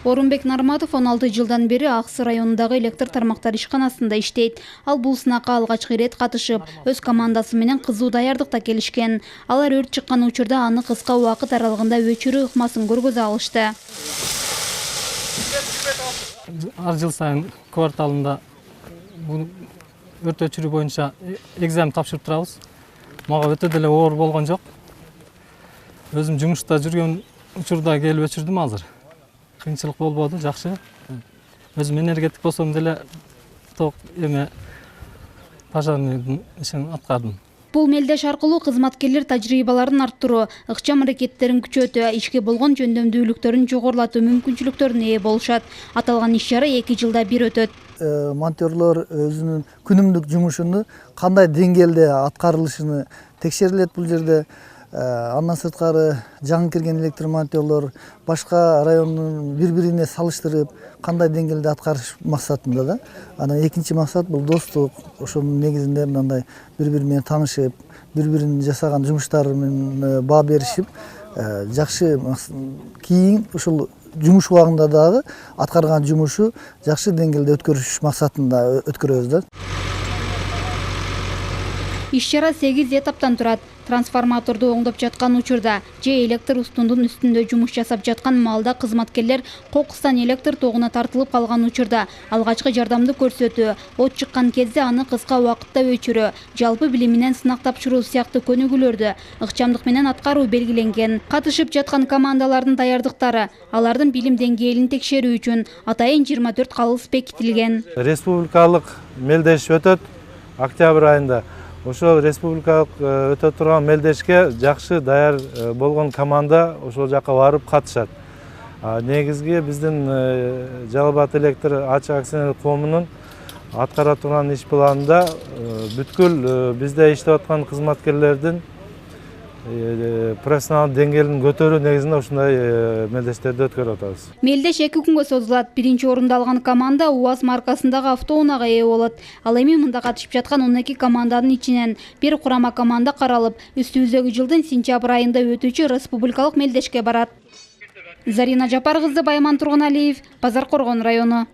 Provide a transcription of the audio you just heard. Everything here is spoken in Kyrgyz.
Орунбек Нарматов 16 жылдан бери Аксы районундагы электр тармактар ишканасында иштейт. Ал бул сынакка алгачкы ирет катышып, өз командасы менен кызуу даярдыкта келишкен. Алар өрт чыккан учурда аны кыска убакыт аралыгында өчүрүү ыкмасын көргөзө алышты. Ар жыл сайын кварталында бул өрт өчүрүү боюнча экзамен тапшырып турабыз. Мага өтө деле оор болгон жок. Өзүм жумушта жүргөн учурда келип өчүрдүм азыр. Кыйынчылык болбоду, жакшы. Өзүм энергетик болсом деле ток пожарный ишин аткардым. Бул мелдеш аркылуу кызматкерлер тажрыйбаларын арттыруу, ыкчам аракеттерин күчөтүү, ишке болгон жөндөмдүүлүктөрүн жогорулатуу мүмкүнчүлүктөрүнө ээ болушат. Аталган иш-чара 2 жылда бир өтөт. Монтерлор өзүнүн күнүмдүк жумушуну кандай деңгээлде аткарылышын текшерилет бул жерде. Андан сырткары жаңы кирген электромонтерлор башка райондун бири-бирине салыштырып, кандай деңгээлде аткарыш максатында да. Анан экинчи максат бул достук, ошонун негизинде мындай бири-бири менен таанышып, бири-биринин жасаган жумуштарынын баа беришип, жакшы кийин ушул жумуш убагында дагы аткарган жумушу жакшы деңгээлде өткөрүш максатында өткөрөбүз да. Иш-чара 8 этаптан турат. Трансформаторду оңдоп жаткан учурда же электр устундун үстүндө жумуш жасап жаткан маалда кызматкерлер кокустан электр тогуна тартылып калган учурда алгачкы жардамды көрсөтүү, от чыккан кезде аны кыска убакытта өчүрүү, жалпы билиминен сынак тапшыруу сыяктуу көнүгүүлөрдү ыкчамдык менен аткаруу белгиленген. Катышып жаткан командалардын даярдыктары, алардын билим деңгээлин текшерүү үчүн атайын 24 калыс бекитилген. Республикалык мелдеш өтөт октябрь айында. Ошол республикалык өтө турган мелдешке жакшы даяр болгон команда ошол жака барып катышат. Негизги биздин Жалал Абад электр ачык акционерлик коомунун аткара турган иш планында бүткүл бизде иштеп аткан кызматкерлердин профессионал деңгээлин көтөрүү негизинде ушундай мелдештерди өткөрүп атабыз. Мелдеш 2 күнгө созулат. Биринчи орунду алган команда УАЗ маркасындагы автоунаага ээ болот. Ал эми мында катышып жаткан 12 команданын ичинен бир курама команда каралып, үстүбүздөгү жылдын сентябрь айында өтүүчү республикалык мелдешке барат. Зарина Жапар кызы, Байман Тургуналиев, Базар Коргон району.